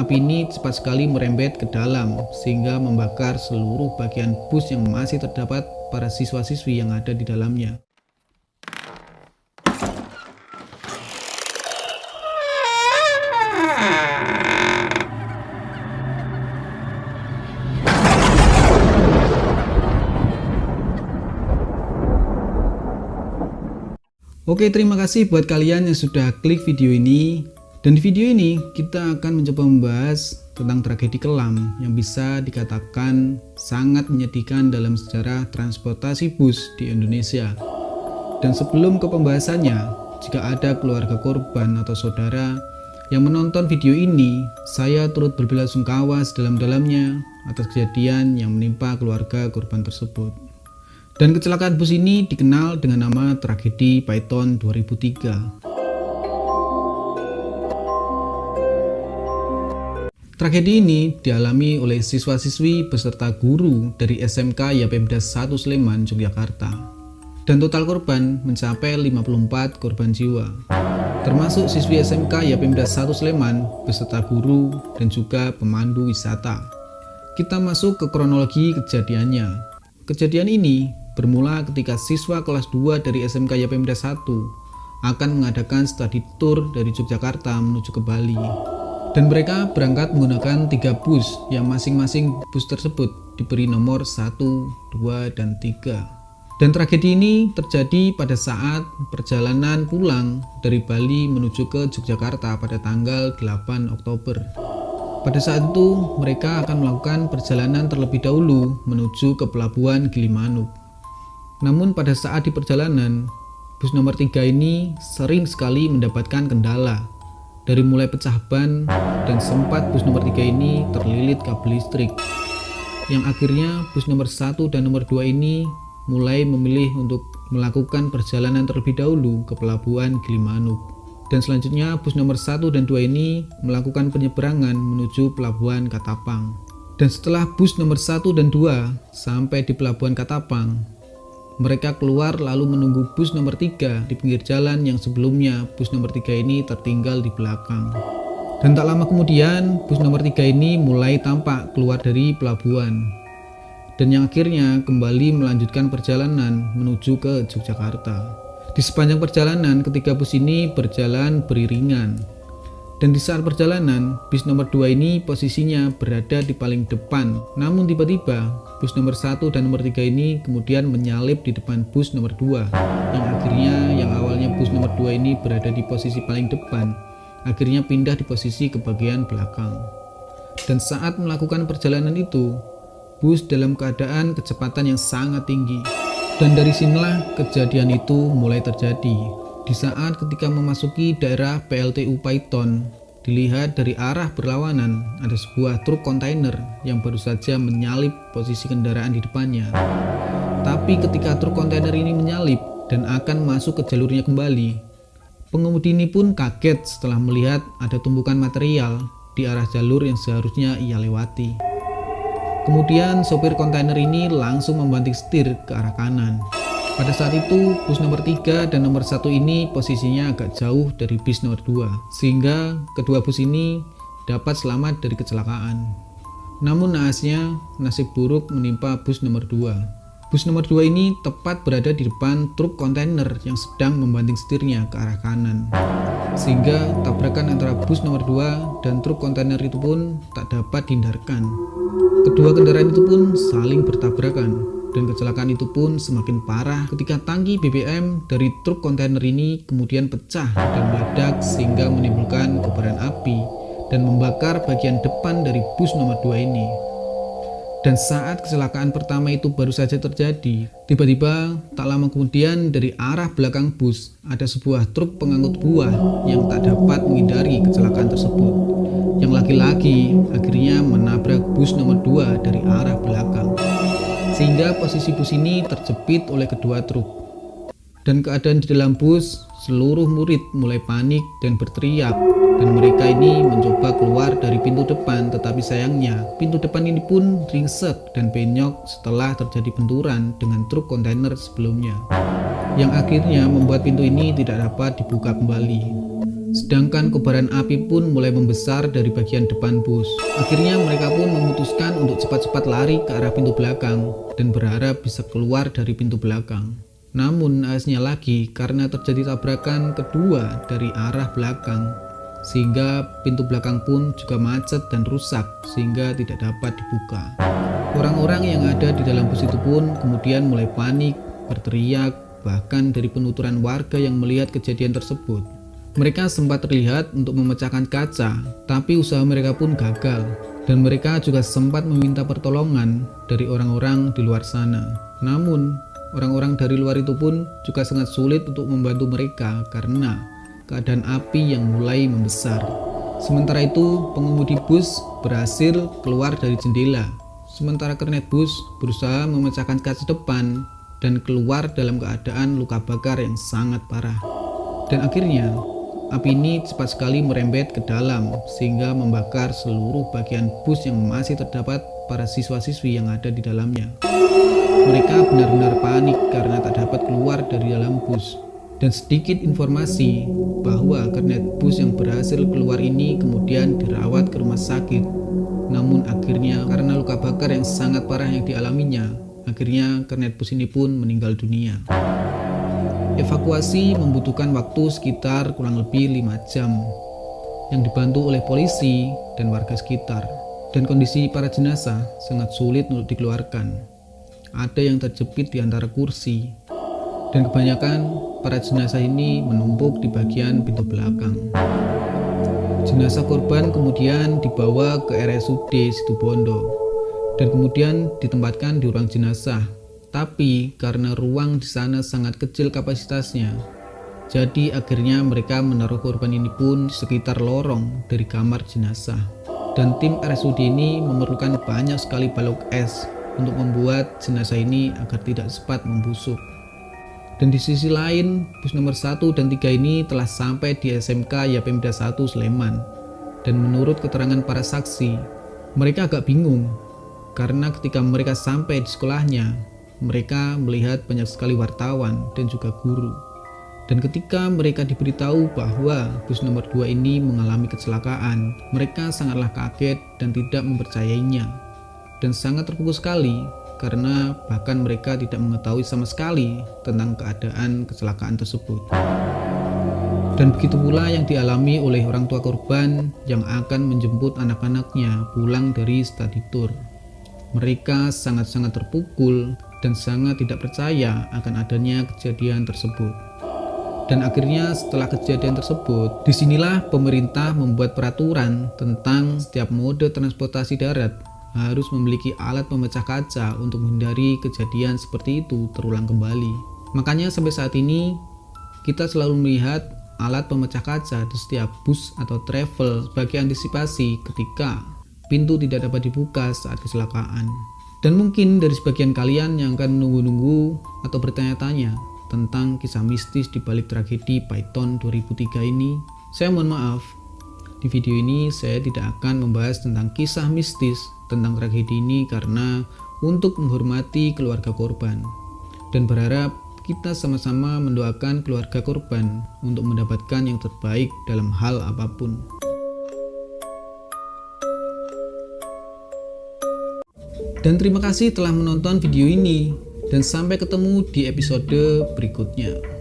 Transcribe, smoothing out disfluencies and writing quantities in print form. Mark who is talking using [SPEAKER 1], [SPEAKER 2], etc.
[SPEAKER 1] Api ini cepat sekali merembet ke dalam sehingga membakar seluruh bagian bus yang masih terdapat para siswa-siswi yang ada di dalamnya. Oke, terima kasih buat kalian yang sudah klik video ini. Dan di video ini kita akan mencoba membahas tentang tragedi kelam yang bisa dikatakan sangat menyedihkan dalam sejarah transportasi bus di Indonesia. Dan sebelum ke pembahasannya, jika ada keluarga korban atau saudara yang menonton video ini, saya turut berbelasungkawa sedalam-dalamnya atas kejadian yang menimpa keluarga korban tersebut. Dan kecelakaan bus ini dikenal dengan nama tragedi Python 2003. Tragedi ini dialami oleh siswa-siswi beserta guru dari SMK Yapemda 1 Sleman, Yogyakarta. Dan total korban mencapai 54 korban jiwa, termasuk siswi SMK Yapemda 1 Sleman beserta guru dan juga pemandu wisata. Kita masuk ke kronologi kejadiannya. Kejadian ini bermula ketika siswa kelas 2 dari SMK Yapemda 1 akan mengadakan study tour dari Yogyakarta menuju ke Bali. Dan mereka berangkat menggunakan 3 bus yang masing-masing bus tersebut diberi nomor 1, 2, dan 3. Dan tragedi ini terjadi pada saat perjalanan pulang dari Bali menuju ke Yogyakarta pada tanggal 8 Oktober. Pada saat itu mereka akan melakukan perjalanan terlebih dahulu menuju ke pelabuhan Gilimanuk. Namun pada saat di perjalanan, bus nomor 3 ini sering sekali mendapatkan kendala. Dari mulai pecah ban dan sempat bus nomor 3 ini terlilit kabel listrik. Yang akhirnya bus nomor 1 dan nomor 2 ini mulai memilih untuk melakukan perjalanan terlebih dahulu ke pelabuhan Gilimanuk. Dan selanjutnya bus nomor 1 dan 2 ini melakukan penyeberangan menuju pelabuhan Katapang. Dan setelah bus nomor 1 dan 2 sampai di pelabuhan Katapang, mereka keluar lalu menunggu bus nomor 3 di pinggir jalan yang sebelumnya bus nomor 3 ini tertinggal di belakang. Dan tak lama kemudian bus nomor 3 ini mulai tampak keluar dari pelabuhan. Dan yang akhirnya kembali melanjutkan perjalanan menuju ke Yogyakarta. Di sepanjang perjalanan ketiga bus ini berjalan beriringan. Dan di saat perjalanan, bus nomor 2 ini posisinya berada di paling depan. Namun tiba-tiba, bus nomor 1 dan nomor 3 ini kemudian menyalip di depan bus nomor 2. Yang akhirnya, yang awalnya bus nomor 2 ini berada di posisi paling depan, akhirnya pindah di posisi ke bagian belakang. Dan saat melakukan perjalanan itu, bus dalam keadaan kecepatan yang sangat tinggi. Dan dari sinilah kejadian itu mulai terjadi. Di saat ketika memasuki daerah PLTU Python, dilihat dari arah berlawanan ada sebuah truk kontainer yang baru saja menyalip posisi kendaraan di depannya. Tapi ketika truk kontainer ini menyalip dan akan masuk ke jalurnya kembali, pengemudi ini pun kaget setelah melihat ada tumpukan material di arah jalur yang seharusnya ia lewati. Kemudian sopir kontainer ini langsung membanting setir ke arah kanan. Pada saat itu, bus nomor 3 dan nomor 1 ini posisinya agak jauh dari bus nomor 2, sehingga kedua bus ini dapat selamat dari kecelakaan. Namun naasnya, nasib buruk menimpa bus nomor 2. Bus nomor 2 ini tepat berada di depan truk kontainer yang sedang membanting setirnya ke arah kanan. Sehingga tabrakan antara bus nomor 2 dan truk kontainer itu pun tak dapat dihindarkan. Kedua kendaraan itu pun saling bertabrakan. Dan kecelakaan itu pun semakin parah ketika tangki BBM dari truk kontainer ini kemudian pecah dan meledak sehingga menimbulkan kobaran api dan membakar bagian depan dari bus nomor 2 ini. Dan saat kecelakaan pertama itu baru saja terjadi, tiba-tiba tak lama kemudian dari arah belakang bus ada sebuah truk pengangkut buah yang tak dapat menghindari kecelakaan tersebut. Yang laki-laki akhirnya menabrak bus nomor 2 dari arah belakang. Sehingga posisi bus ini terjepit oleh kedua truk. Dan keadaan di dalam bus, seluruh murid mulai panik dan berteriak. Dan mereka ini mencoba keluar dari pintu depan, tetapi sayangnya pintu depan ini pun ringsek dan penyok setelah terjadi benturan dengan truk kontainer sebelumnya. Yang akhirnya membuat pintu ini tidak dapat dibuka kembali. Sedangkan kobaran api pun mulai membesar dari bagian depan bus. Akhirnya mereka pun memutuskan untuk cepat-cepat lari ke arah pintu belakang dan berharap bisa keluar dari pintu belakang. Namun naasnya lagi karena terjadi tabrakan kedua dari arah belakang, sehingga pintu belakang pun juga macet dan rusak sehingga tidak dapat dibuka. Orang-orang yang ada di dalam bus itu pun kemudian mulai panik, berteriak, bahkan dari penuturan warga yang melihat kejadian tersebut. Mereka sempat terlihat untuk memecahkan kaca, tapi usaha mereka pun gagal, dan mereka juga sempat meminta pertolongan dari orang-orang di luar sana. Namun, orang-orang dari luar itu pun juga sangat sulit untuk membantu mereka karena keadaan api yang mulai membesar. Sementara itu, pengemudi bus berhasil keluar dari jendela, sementara kernet bus berusaha memecahkan kaca depan dan keluar dalam keadaan luka bakar yang sangat parah. Dan akhirnya, api ini cepat sekali merembet ke dalam sehingga membakar seluruh bagian bus yang masih terdapat para siswa-siswi yang ada di dalamnya. Mereka benar-benar panik karena tak dapat keluar dari dalam bus. Dan sedikit informasi bahwa kernet bus yang berhasil keluar ini kemudian dirawat ke rumah sakit. Namun akhirnya karena luka bakar yang sangat parah yang dialaminya, akhirnya kernet bus ini pun meninggal dunia. Evakuasi membutuhkan waktu sekitar kurang lebih 5 jam yang dibantu oleh polisi dan warga sekitar, dan kondisi para jenazah sangat sulit untuk dikeluarkan. Ada yang terjepit di antara kursi, dan kebanyakan para jenazah ini menumpuk di bagian pintu belakang. Jenazah korban kemudian dibawa ke RSUD Situbondo dan kemudian ditempatkan di ruang jenazah. Tapi karena ruang di sana sangat kecil kapasitasnya, jadi akhirnya mereka menaruh korban ini pun di sekitar lorong dari kamar jenazah. Dan tim RSUD ini memerlukan banyak sekali balok es untuk membuat jenazah ini agar tidak cepat membusuk. Dan di sisi lain, bus nomor 1 dan 3 ini telah sampai di SMK Yapemda 1 Sleman. Dan menurut keterangan para saksi, mereka agak bingung karena ketika mereka sampai di sekolahnya, mereka melihat banyak sekali wartawan dan juga guru. Dan ketika mereka diberitahu bahwa bus nomor 2 ini mengalami kecelakaan, mereka sangatlah kaget dan tidak mempercayainya. Dan sangat terpukul sekali karena bahkan mereka tidak mengetahui sama sekali tentang keadaan kecelakaan tersebut. Dan begitu pula yang dialami oleh orang tua korban yang akan menjemput anak-anaknya pulang dari study tour. Mereka sangat-sangat terpukul dan sangat tidak percaya akan adanya kejadian tersebut. Dan akhirnya setelah kejadian tersebut, disinilah pemerintah membuat peraturan tentang setiap mode transportasi darat harus memiliki alat pemecah kaca untuk menghindari kejadian seperti itu terulang kembali. Makanya sampai saat ini kita selalu melihat alat pemecah kaca di setiap bus atau travel sebagai antisipasi ketika pintu tidak dapat dibuka saat kecelakaan. Dan mungkin dari sebagian kalian yang akan menunggu-nunggu atau bertanya-tanya tentang kisah mistis di balik tragedi Python 2003 ini, saya mohon maaf. Di video ini saya tidak akan membahas tentang kisah mistis tentang tragedi ini karena untuk menghormati keluarga korban dan berharap kita sama-sama mendoakan keluarga korban untuk mendapatkan yang terbaik dalam hal apapun. Dan terima kasih telah menonton video ini, dan sampai ketemu di episode berikutnya.